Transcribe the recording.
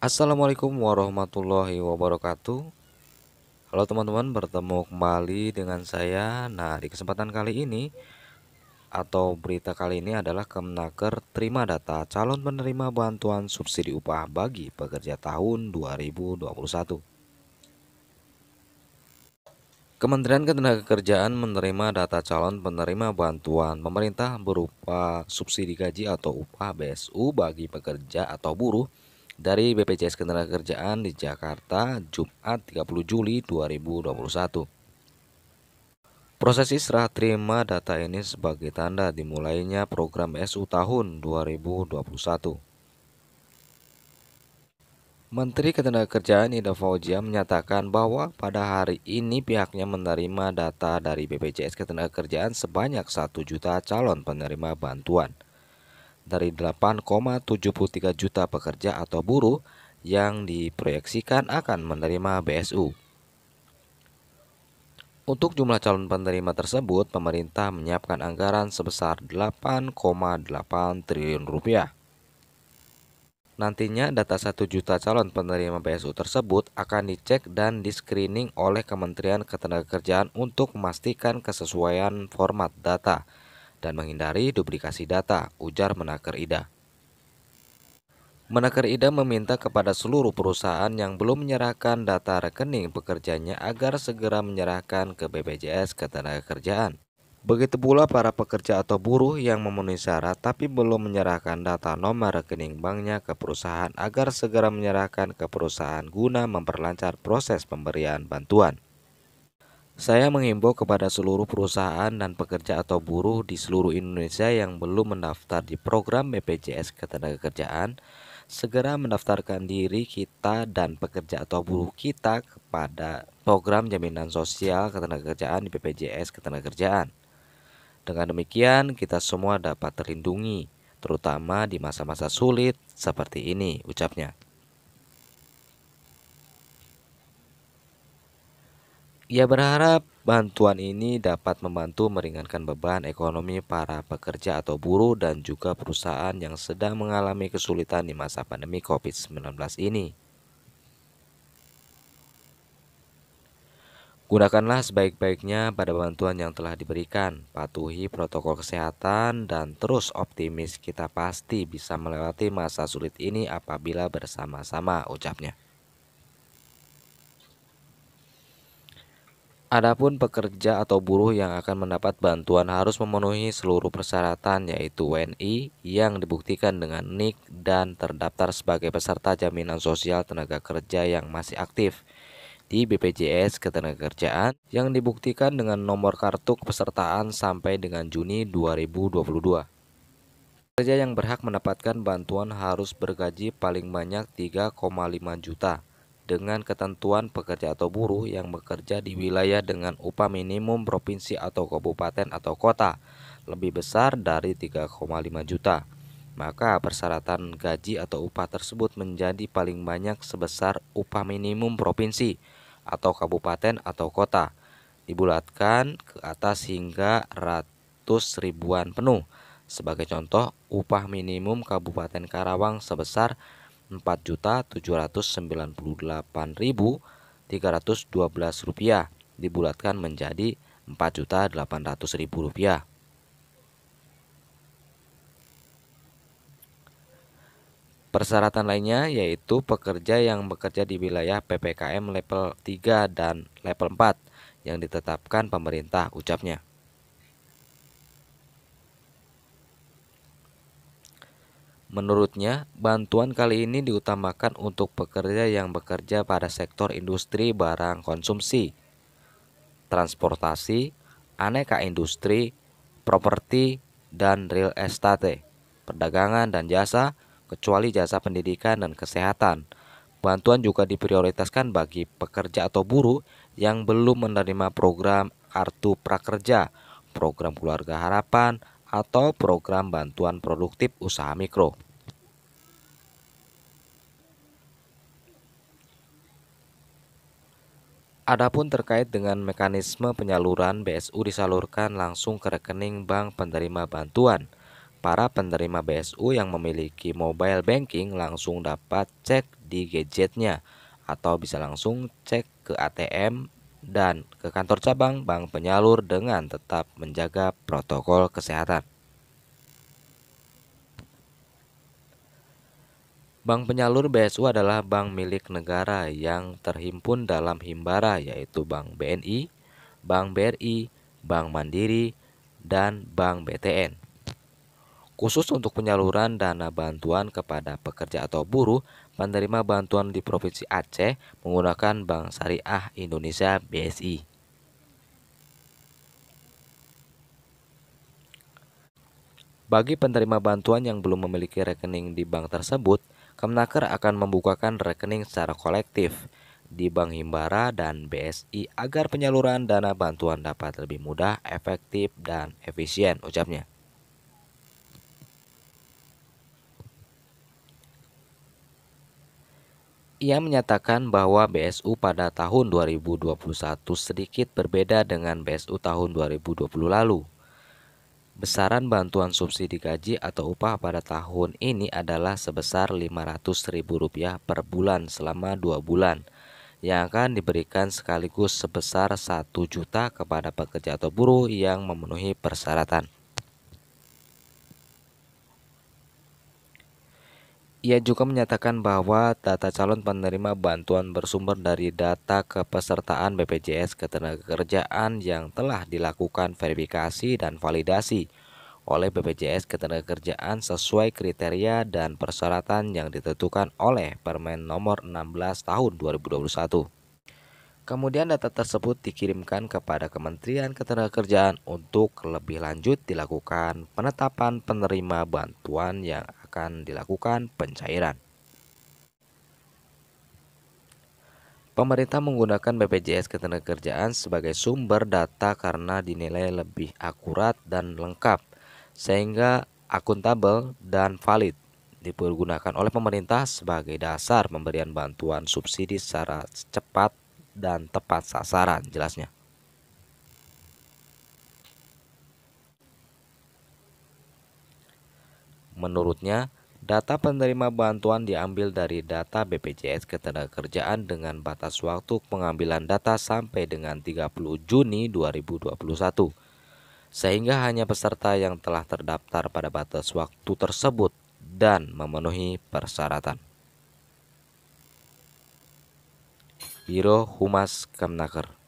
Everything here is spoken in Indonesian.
Assalamualaikum warahmatullahi wabarakatuh. Halo teman-teman, bertemu kembali dengan saya. Nah, di kesempatan kali ini atau berita kali ini adalah Kemenaker terima data calon penerima bantuan subsidi upah bagi pekerja tahun 2021. Kementerian Ketenagakerjaan menerima data calon penerima bantuan pemerintah berupa subsidi gaji atau upah BSU bagi pekerja atau buruh dari BPJS Ketenagakerjaan di Jakarta Jumat 30 Juli 2021. Proses serah terima data ini sebagai tanda dimulainya program SU tahun 2021. Menteri Ketenagakerjaan Ida Fauzia menyatakan bahwa pada hari ini pihaknya menerima data dari BPJS Ketenagakerjaan sebanyak 1 juta calon penerima bantuan dari 8,73 juta pekerja atau buruh yang diproyeksikan akan menerima BSU. Untuk jumlah calon penerima tersebut, pemerintah menyiapkan anggaran sebesar 8,8 triliun rupiah. Nantinya data 1 juta calon penerima BSU tersebut akan dicek dan di-screening oleh Kementerian Ketenagakerjaan untuk memastikan kesesuaian format data dan menghindari duplikasi data, ujar Menaker Ida. Menaker Ida meminta kepada seluruh perusahaan yang belum menyerahkan data rekening pekerjanya agar segera menyerahkan ke BPJS Ketenagakerjaan. Begitu pula para pekerja atau buruh yang memenuhi syarat tapi belum menyerahkan data nomor rekening banknya ke perusahaan agar segera menyerahkan ke perusahaan guna memperlancar proses pemberian bantuan. Saya menghimbau kepada seluruh perusahaan dan pekerja atau buruh di seluruh Indonesia yang belum mendaftar di program BPJS Ketenagakerjaan, segera mendaftarkan diri kita dan pekerja atau buruh kita kepada program jaminan sosial ketenagakerjaan di BPJS Ketenagakerjaan. Dengan demikian, kita semua dapat terlindungi, terutama di masa-masa sulit seperti ini, ucapnya. Ia berharap bantuan ini dapat membantu meringankan beban ekonomi para pekerja atau buruh dan juga perusahaan yang sedang mengalami kesulitan di masa pandemi COVID-19 ini. Gunakanlah sebaik-baiknya pada bantuan yang telah diberikan, patuhi protokol kesehatan, dan terus optimis kita pasti bisa melewati masa sulit ini apabila bersama-sama, ucapnya. Adapun pekerja atau buruh yang akan mendapat bantuan harus memenuhi seluruh persyaratan yaitu WNI yang dibuktikan dengan NIK dan terdaftar sebagai peserta jaminan sosial tenaga kerja yang masih aktif di BPJS Ketenagakerjaan yang dibuktikan dengan nomor kartu kepesertaan sampai dengan Juni 2022. Pekerja yang berhak mendapatkan bantuan harus bergaji paling banyak 3,5 juta dengan ketentuan pekerja atau buruh yang bekerja di wilayah dengan upah minimum provinsi atau kabupaten atau kota lebih besar dari 3,5 juta. Maka persyaratan gaji atau upah tersebut menjadi paling banyak sebesar upah minimum provinsi atau kabupaten atau kota dibulatkan ke atas hingga ratus ribuan penuh. Sebagai contoh, upah minimum Kabupaten Karawang sebesar Rp4.798.312 dibulatkan menjadi Rp4.800.000. Persyaratan lainnya yaitu pekerja yang bekerja di wilayah PPKM level 3 dan level 4 yang ditetapkan pemerintah, ucapnya. Menurutnya, bantuan kali ini diutamakan untuk pekerja yang bekerja pada sektor industri barang konsumsi, transportasi, aneka industri, properti, dan real estate, perdagangan dan jasa, kecuali jasa pendidikan dan kesehatan. Bantuan juga diprioritaskan bagi pekerja atau buruh yang belum menerima program Kartu Prakerja, program Keluarga Harapan, atau program bantuan produktif usaha mikro. Adapun terkait dengan mekanisme penyaluran, BSU disalurkan langsung ke rekening bank penerima bantuan Para penerima BSU yang memiliki mobile banking langsung dapat cek di gadgetnya atau bisa langsung cek ke ATM dan ke kantor cabang bank penyalur dengan tetap menjaga protokol kesehatan. Bank penyalur BSU adalah bank milik negara yang terhimpun dalam Himbara, yaitu Bank BNI, Bank BRI, Bank Mandiri, dan Bank BTN. Khusus untuk penyaluran dana bantuan kepada pekerja atau buruh, penerima bantuan di Provinsi Aceh menggunakan Bank Syariah Indonesia BSI. Bagi penerima bantuan yang belum memiliki rekening di bank tersebut, Kemnaker akan membukakan rekening secara kolektif di Bank Himbara dan BSI agar penyaluran dana bantuan dapat lebih mudah, efektif, dan efisien, ucapnya. Ia menyatakan bahwa BSU pada tahun 2021 sedikit berbeda dengan BSU tahun 2020 lalu. Besaran bantuan subsidi gaji atau upah pada tahun ini adalah sebesar Rp500.000 per bulan selama 2 bulan, yang akan diberikan sekaligus sebesar 1 juta kepada pekerja atau buruh yang memenuhi persyaratan. Ia juga menyatakan bahwa data calon penerima bantuan bersumber dari data kepesertaan BPJS Ketenagakerjaan yang telah dilakukan verifikasi dan validasi oleh BPJS Ketenagakerjaan sesuai kriteria dan persyaratan yang ditentukan oleh Permen Nomor 16 Tahun 2021. Kemudian data tersebut dikirimkan kepada Kementerian Ketenagakerjaan untuk lebih lanjut dilakukan penetapan penerima bantuan yang akan dilakukan pencairan. Pemerintah menggunakan BPJS Ketenagakerjaan sebagai sumber data karena dinilai lebih akurat dan lengkap, sehingga akuntabel dan valid dipergunakan oleh pemerintah sebagai dasar pemberian bantuan subsidi secara cepat dan tepat sasaran, jelasnya. Menurutnya, data penerima bantuan diambil dari data BPJS Ketenagakerjaan dengan batas waktu pengambilan data sampai dengan 30 Juni 2021, sehingga hanya peserta yang telah terdaftar pada batas waktu tersebut dan memenuhi persyaratan. Biro Humas Kemnaker.